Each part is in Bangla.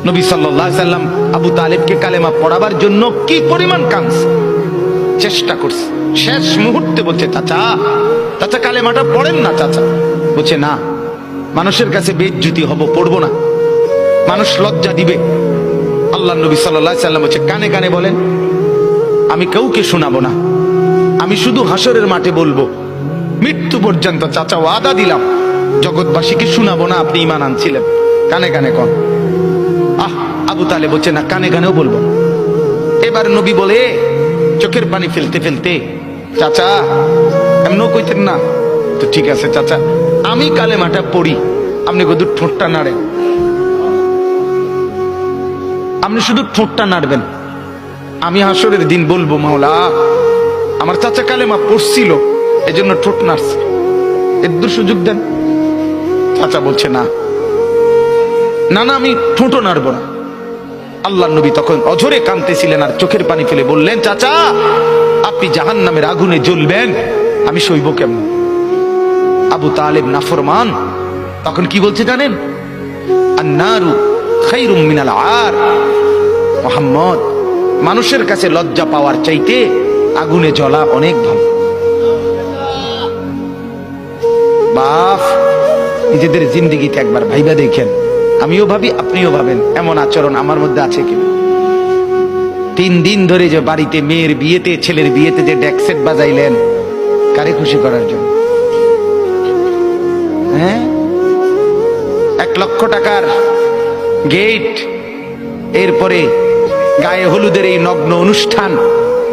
নবী সাল্লাল্লাহু আলাইহি সাল্লাম আবু তালেবকে কালেমা পড়াবার জন্য কি পরিমাণ কাঁদছে, চেষ্টা করছে। শেষ মুহূর্তে বলছে, চাচা চাচা কালেমাটা পড়েন না চাচা। বলছে না, মানুষের কাছে বেইজ্জতি হব, পড়বো না, মানুষ লজ্জা দিবে। আল্লাহ নবী সাল্লাল্লাহু আলাইহি সাল্লাম বলছে, কানে কানে বলেন, আমি কাউকে শোনাবো না, আমি শুধু হাসরের মাঠে বলবো, মৃত্যু পর্যন্ত চাচা ওয়াদা দিলাম জগৎবাসীকে শোনাবো না আপনি ঈমান আনছিলেন, কানে কানে কন। আবু তালেব বলছে না, কানে কানেও বলবো। এবার নবী বলে চোখের পানি ফেলতে ফেলতে, চাচা এমনও কইতেন না তো, ঠিক আছে চাচা আমি কালেমাটা পড়ি, আপনি শুধু ঠোঁটটা নাড়েন, আপনি শুধু ঠোঁটটা নাড়বেন, আমি হাসরের দিন বলবো মাওলা আমার চাচা কালেমা পড়ছিল এজন্য ঠোঁট নাড়ছে, এর সুযোগ দেন। চাচা বলছে না না না, আমি ঠোঁটও নাড়বো না। আল্লাহ নবী তখন অঝরে কাঁদতেছিলেন আর চোখের পানি ফেলে বললেন, চাচা আপনি জাহান্নামের আগুনে জ্বলবেন, আমি সইব কেমন? আবু তালেব নাফরমান তখন কি বলছে জানেন? আন্নারু খায়রুম মিনাল আর। মুহাম্মদ, মানুষের কাছে লজ্জা পাওয়ার চাইতে আগুনে জ্বলা অনেক ভালো। বাপ, নিজেদের জিন্দেগিতে একবার ভাইবা দেখেন, আমিও ভাবি আপনিও ভাবেন এমন আচরণ আমার মধ্যে আছে কিনা। 3 দিন ধরে যে বাড়িতে মেয়ের বিয়েতে, ছেলের বিয়েতে যে ডেকসেট বাজাইলেন, কারে খুশি করার জন্য? হ্যাঁ, 1 লক্ষ টাকার গেট, এরপরে গায়ে হলুদের এই নগ্ন অনুষ্ঠান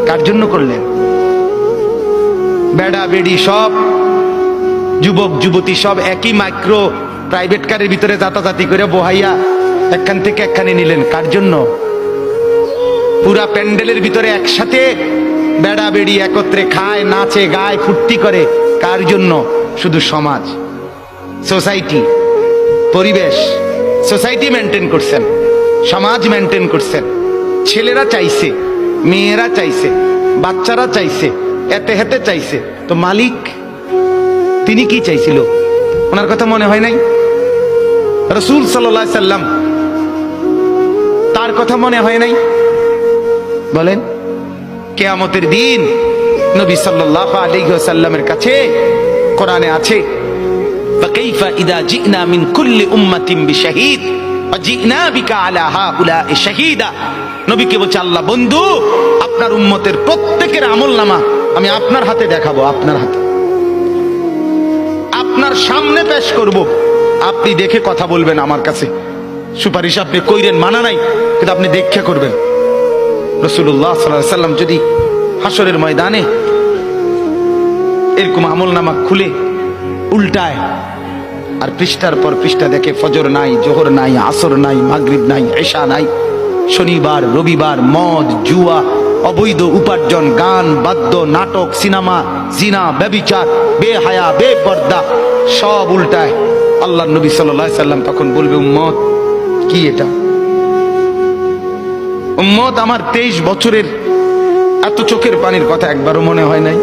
কার জন্য করলেন? বেড়া বেড়ি সব, যুবক যুবতী সব একই মাইক্রো প্রাইভেট কারের ভিতরে যাতাযাতি করে বহাইয়া একখান থেকে একখানে নিলেন, কার জন্য? পুরা প্যান্ডেলের ভিতরে একসাথে বেড়া বেড়ি একত্রে খায়, নাচে, গায়, ফুর্তি করে, কার জন্য? শুধু সমাজ, সোসাইটি, পরিবেশ, সোসাইটি মেনটেন করছেন, সমাজ মেনটেন করছেন। ছেলেরা চাইছে, মেয়েরা চাইছে, বাচ্চারা চাইছে, এতে হেতে চাইছে, তো মালিক তিনি কি চাইছিল? ওনার কথা মনে হয় নাই? রাসূল সাল্লাল্লাহু আলাইহি সাল্লাম তার কথা মনে হয় নাই? বলেন, কিয়ামতের দিন নবী সাল্লাল্লাহু আলাইহি ওয়াসাল্লামের কাছে কোরআনে আছে, ফাকাইফা ইযা জিনা মিন কুল্লি উম্মাতিন বিশাহীদ ওয়া জিনা বিকা আলা হাউলা'i শাহীদা। নবীকে বলছে আল্লাহ, বন্ধু আপনার উম্মতের প্রত্যেকের আমলনামা আমি আপনার হাতে দেখাবো, আপনার হাতে, আপনার সামনে পেশ করব, আপনি দেখে কথা বলবেন আমার কাছে। সুপারিশ আপনি কইরেন, মানা নাই, কিন্তু আপনি দেখে করবেন। রাসূলুল্লাহ সাল্লাল্লাহু আলাইহি সাল্লাম যদি হাসরের ময়দানে এরকম আমলনামা খুলে উল্টায় আর পৃষ্ঠার পর পৃষ্ঠা দেখে ফজর নাই, জোহর নাই, আসর নাই, মাগরিব নাই, এশা নাই, শনিবার রবিবার, মদ জুয়া, অবৈধ উপার্জন, গান বাদ্য, নাটক, সিনেমা, জিনা, ব্যভিচার, বেহায়া, বেপর্দা সব উল্টায়। আল্লাহ নবী সাল্লাল্লাহু আলাইহি সাল্লাম তখন বলবে, উম্মত কি এটা? উম্মত, আমার 23 বছরের এত চোখের পানির কথা একবারও মনে হয় নাই?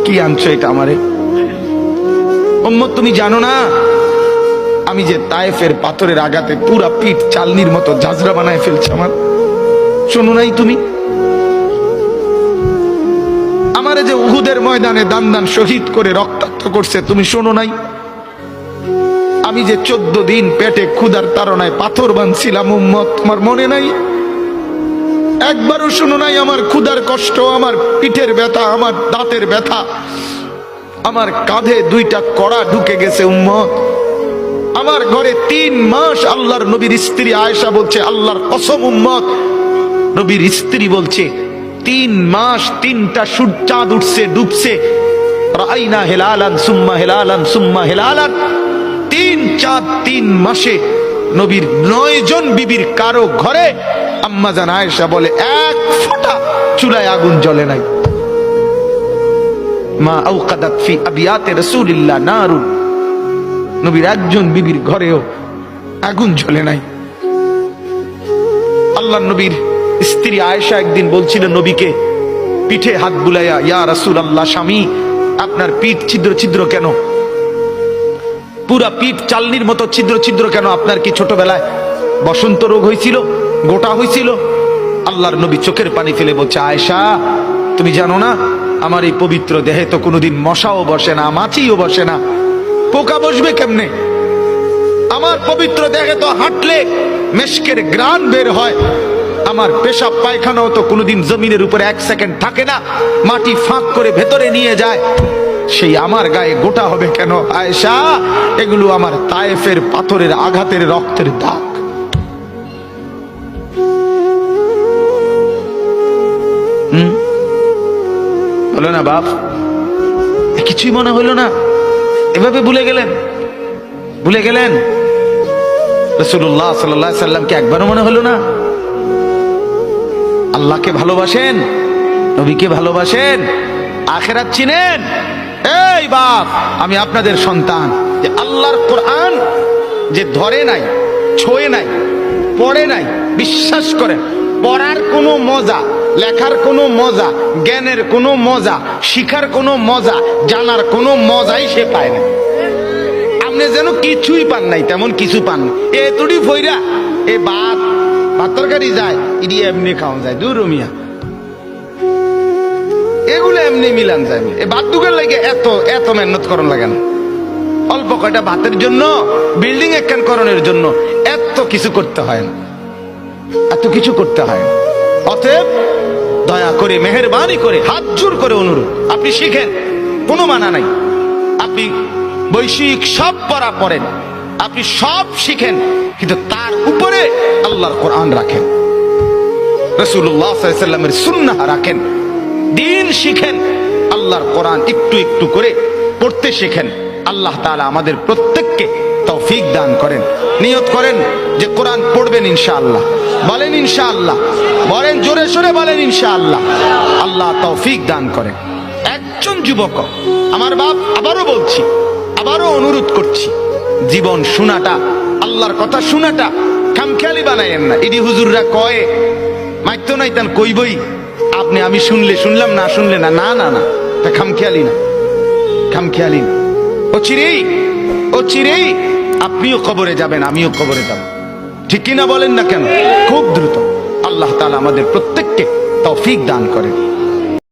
কি আনছো এটা আমারে? উম্মত, তুমি জানো না আমি যে তায়েফের পাথরের আঘাতে পুরা পিঠ চালনির মতো ঝাঁঝরা বানায় ফেলছে আমার? শোনো নাই তুমি? আমারে যে উহুদের ময়দানে দান দান শহীদ করে রক্তাক্ত করছে, তুমি শোনো নাই? আমি যে 14 দিন পেটে ক্ষুধার তাড়নায় পাথর বাঁধছিলাম, উম্মত তোমার মনে নাই? একবারও শোনো নাই আমার ক্ষুধার কষ্ট, আমার পিঠের ব্যথা, আমার দাঁতের ব্যথা, আমার কাঁধে 2টা কড়া ঢুকে গেছে? উম্মত, আমার ঘরে 3 মাস আল্লাহর নবীর স্ত্রী আয়েশা বলছে, আল্লাহর কসম উম্মত, নবীর স্ত্রী বলছে 3 মাস 3টা চাঁদ উঠছে ডুবছে, রাআইনা হিলালান সুম্মা হিলালান সুম্মা হিলালান, 3 চাঁদ 3 মাসে নবীর 9 জন বিবির কারো ঘরে আম্মা জান আয়েশা বলে 1 ফোঁটা চুলায় আগুন জ্বলে নাই। মা আওকাদাত ফি আবিয়াতে রাসূলিল্লাহ নারুন, নবীর একজন বিবির ঘরেও আগুন জ্বলে নাই। আল্লাহ নবীর স্ত্রী আয়েশা একদিন বলছিল নবীকে, পিঠে হাত বুলাইয়া, ইয়া রাসূলুল্লাহ, স্বামী আপনার পিঠ ছিদ্র ছিদ্র কেন? পুরা পিঠ চালনির মতো ছিদ্র ছিদ্র কেন? আপনার কি ছোটবেলায় বসন্ত রোগ হয়েছিল, গোটা হয়েছিল। আল্লাহর নবী চোখের পানি ফেলে বলছে, আয়েশা তুমি জানো না আমার এই পবিত্র দেহে তো কোনোদিন মশাও বসে না, মাছিও বসে না, পোকা বসবে কেমনে? আমার পবিত্র দেহে তো হাঁটলে মেশকের গ্রান বের হয়, আমার পেশাব পায়খানাও তো কোনোদিন জমিনের উপরে 1 সেকেন্ড থাকে না, মাটি ফাঁক করে ভেতরে নিয়ে যায়, সেই আমার গায়ে গোটা হবে কেন? আয়েশা এগুলো আমার তায়েফের পাথরের আঘাতের রক্তের দাগ। হলো না বাপ? কিছুই মনে হলো না? এভাবে ভুলে গেলেন? ভুলে গেলেন রাসূলুল্লাহ সাল্লাল্লাহু আলাইহি সাল্লামকে একবারও মনে হলো না? আল্লাহকে ভালোবাসেন, নবীকে ভালোবাসেন, আখিরাত চিনেন? এই বাপ, আমি আপনাদের সন্তান, যে আল্লাহর কোরআন যে ধরে নাই, ছোঁয়ে নাই, পড়ে নাই, বিশ্বাস করেন পড়ার কোনো মজা, লেখার কোনো মজা, জ্ঞানের কোনো মজা, শিখার কোনো মজা, জানার কোনো মজাই সে পায় না। আপনি যেন কিছুই পান নাই, তেমন কিছু পান না। এতটি ফইরা এ ভাত তরকারি যায়, ইডি এমনি খাওয়া যায়, দূর মিয়া, এগুলো এমনি মিলান যায়। এ ভাত দুগের লাগে এত এত মেহনত করন লাগে না। অল্প কয়টা ভাতের জন্য, বিল্ডিং একখান করণের জন্য এত কিছু করতে হয় না, এত কিছু করতে হয় না। অতএব দয়া করে, মেহেরবানি করে, হাত জোর করে অনুরোধ, আপনি শিখেন, কোনো মানা নাই। আপনি বৈষয়িক সব পড়া পড়েন, আপনি সব শিখেন, কিন্তু তার উপরে আল্লাহর কোরআন রাখেন, রাসূলুল্লাহ সাল্লাল্লাহু আলাইহি সাল্লামের সুন্নাহ রাখেন, দিন শিখেন, আল্লাহর কোরআন একটু একটু করে পড়তে শিখেন। আল্লাহ তাআলা আমাদের প্রত্যেককে তৌফিক দান করেন। নিয়ত করেন যে কোরআন পড়বেন ইনশাআল্লাহ। বলেন ইনশাআল্লাহ, বলেন জোরে সোরে বলেন ইনশাআল্লাহ। আল্লাহ তৌফিক দান করেন। একজন যুবক, আমার বাপ, আবারও বলছি, আবারও অনুরোধ করছি, জীবন শোনাটা, আল্লাহর কথা শোনাটা খামখেয়ালি বানাইয়েন না। ইডি হুজুররা কয় মাইতো নাই তান কইবই, আপনি আমি শুনলে শুনলাম, না শুনলে না, না না না, তা খামখেয়ালি না, খামখেয়ালি না। ও চিরেই আপনিও কবরে যাবেন, আমিও কবরে যাব, ঠিক কিনা বলেন না কেন? খুব দ্রুত। আল্লাহ তাআলা আমাদের প্রত্যেককে তৌফিক দান করেন।